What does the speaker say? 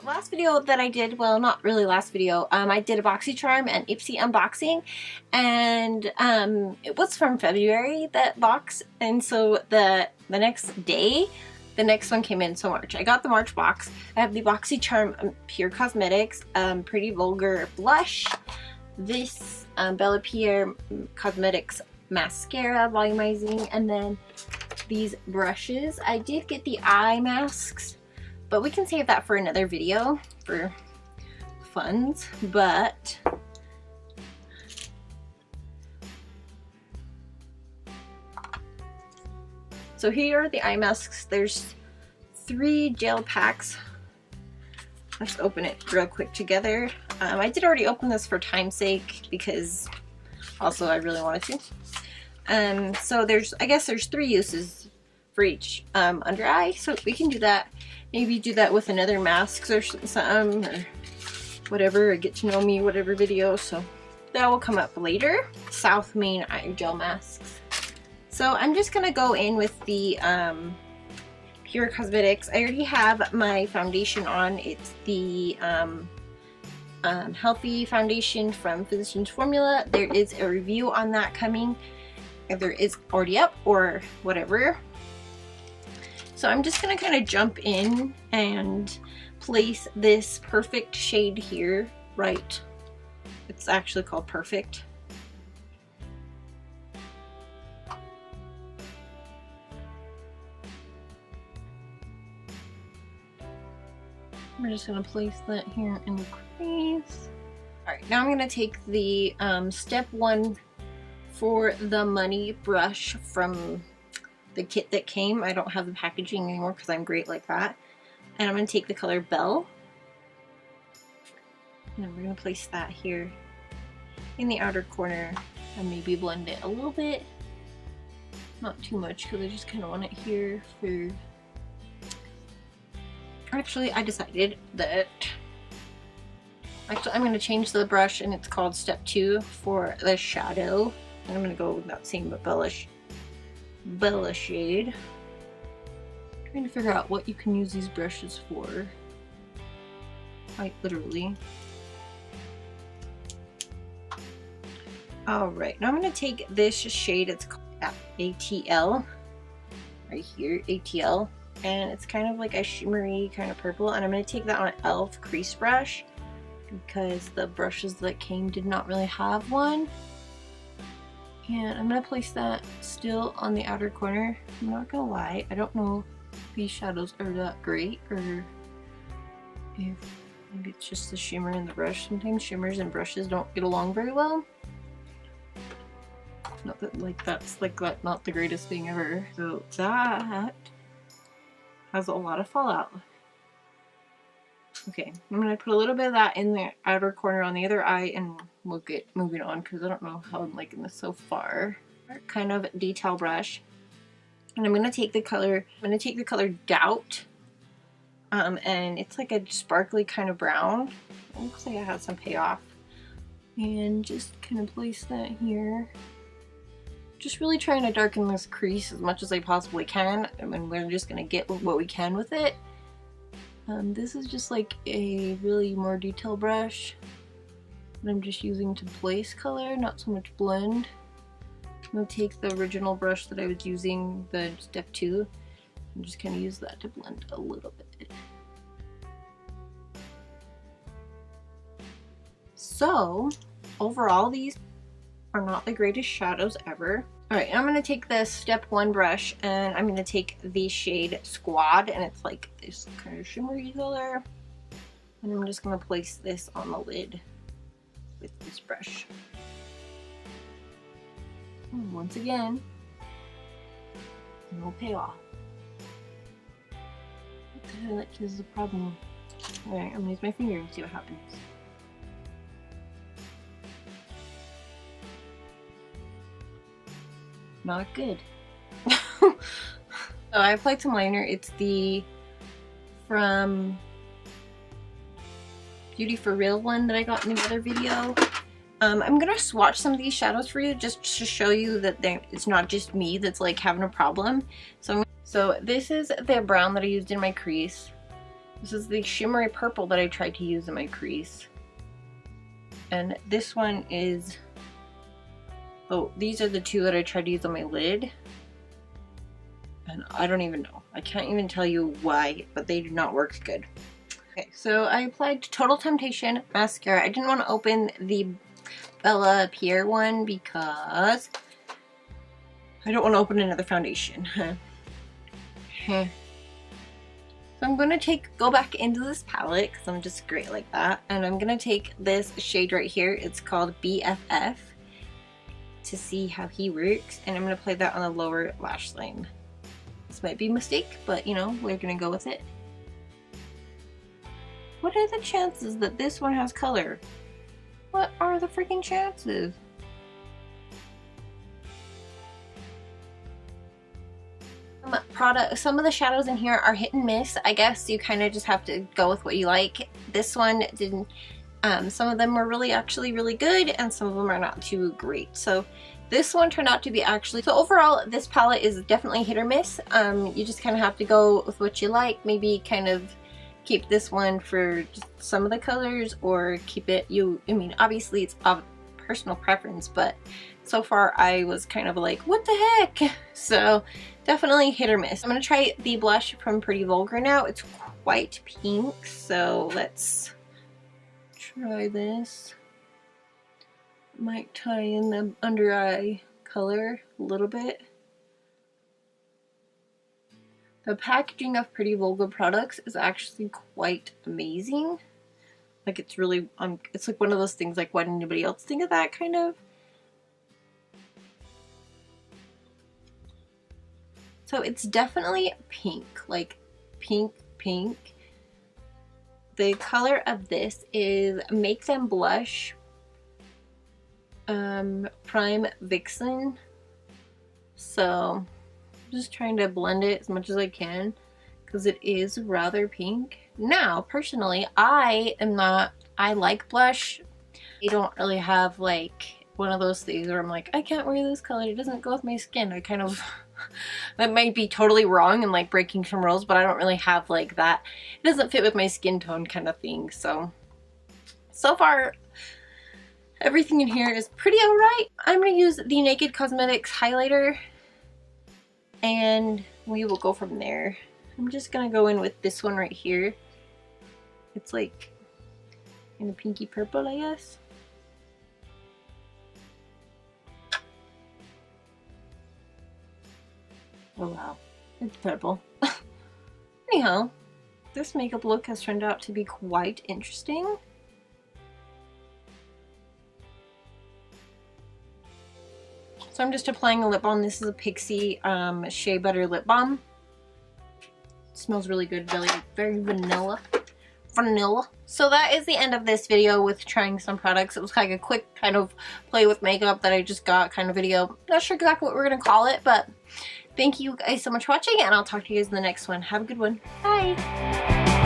last video that I did, well, not really last video, I did a Boxycharm and Ipsy unboxing, and it was from February, that box, and so the next day, the next one came in, so March. I got the March box. I have the Boxycharm Pure Cosmetics Pretty Vulgar Blush, this Bella Pierre Cosmetics Mascara Volumizing, and then these brushes. I did get the eye masks, but we can save that for another video for funds. But so here are the eye masks. There's 3 gel packs. Let's open it real quick together. I did already open this for time's sake because also I really wanted to. So I guess there's 3 uses for each under eye, so we can do that. Maybe do that with another masks or something, or whatever, or get to know me, whatever video. So that will come up later. South Main eye gel masks. So I'm just gonna go in with the Pure Cosmetics. I already have my foundation on. It's the Healthy Foundation from Physicians Formula. There is a review on that coming. Either it's already up or whatever. So I'm just gonna kind of jump in and place this Perfect shade here, right? It's actually called Perfect. We're just gonna place that here in the crease. All right, now I'm gonna take the step 1 for the Money brush from the kit that came. I don't have the packaging anymore because I'm great like that. And I'm going to take the color Belle. And we're going to place that here in the outer corner and maybe blend it a little bit. Not too much because I just kind of want it here for... Actually, I decided that... Actually, I'm going to change the brush and it's called Step 2 for the shadow. And I'm going to go with that same Bella shade. Trying to figure out what you can use these brushes for. Quite literally. Alright, now I'm going to take this shade, it's called ATL. Right here, ATL. And it's kind of like a shimmery kind of purple. And I'm going to take that on an e.l.f. crease brush because the brushes that came did not really have one. And I'm going to place that still on the outer corner. I'm not going to lie, I don't know if these shadows are that great or if maybe it's just the shimmer in the brush. Sometimes shimmers and brushes don't get along very well. Not that that's not the greatest thing ever. So that has a lot of fallout. Okay, I'm going to put a little bit of that in the outer corner on the other eye and we'll get moving on because I don't know how I'm liking this so far. Kind of detail brush. And I'm going to take the color, Doubt. And it's like a sparkly kind of brown. It looks like it has some payoff. And just kind of place that here. Just really trying to darken this crease as much as I possibly can. And we're just going to get what we can with it. This is just like a really more detail brush that I'm just using to place color, not so much blend. I'm going to take the original brush that I was using, the Step 2, and just kind of use that to blend a little bit. So, overall these are not the greatest shadows ever. Alright, I'm going to take this Step 1 brush and I'm going to take the shade Squad, and it's like this kind of shimmery color. And I'm just going to place this on the lid with this brush. And once again, no payoff. What the heck is the problem? Alright, I'm going to use my finger and see what happens. Not good. So I applied some liner. It's the from Beauty for Real one that I got in the other video. I'm gonna swatch some of these shadows for you just to show you that it's not just me that's like having a problem. So this is the brown that I used in my crease. This is the shimmery purple that I tried to use in my crease. And this one is, oh, these are the two that I tried to use on my lid. And I don't even know. I can't even tell you why, but they do not work good. Okay, so I applied Total Temptation mascara. I didn't want to open the Bella Pierre one because I don't want to open another foundation. So I'm going to go back into this palette because I'm just great like that. And I'm going to take this shade right here. It's called BFF to see how he works. And I'm going to apply that on the lower lash line. This might be a mistake, but you know, we're going to go with it. What are the chances that this one has color? What are the freaking chances? Some of the shadows in here are hit and miss. I guess you kind of just have to go with what you like. This one didn't, some of them were actually really good, and some of them are not too great. So this one turned out to be so overall this palette is definitely hit or miss. You just kind of have to go with what you like. Maybe kind of keep this one for just some of the colors, or keep it, I mean, obviously it's of personal preference, but so far I was kind of like, what the heck? So definitely hit or miss. I'm gonna try the blush from Pretty Vulgar now. It's quite pink, so let's try this. Might tie in the under eye color a little bit. The packaging of Pretty Vulgar products is actually quite amazing. Like, it's really, it's like one of those things, like, why didn't anybody else think of that, kind of? So it's definitely pink, like pink, pink. The color of this is Make Them Blush Prime Vixen. So I'm just trying to blend it as much as I can because it is rather pink. Now, personally, I like blush. I don't really have like one of those things where I'm like, I can't wear this color, it doesn't go with my skin. I kind of, that might be totally wrong and like breaking some rules, but I don't really have like that, it doesn't fit with my skin tone kind of thing. So far, everything in here is pretty alright. I'm going to use the Naked Cosmetics highlighter and we will go from there. I'm just going to go in with this one right here. It's like in a pinky purple, I guess. Oh wow, it's purple. Anyhow, this makeup look has turned out to be quite interesting. So I'm just applying a lip balm. This is a Pixie Shea Butter Lip Balm. It smells really good, very vanilla. So that is the end of this video with trying some products. It was like a quick kind of play with makeup that I just got kind of video. Not sure exactly what we're gonna call it, but thank you guys so much for watching, and I'll talk to you guys in the next one. Have a good one. Bye!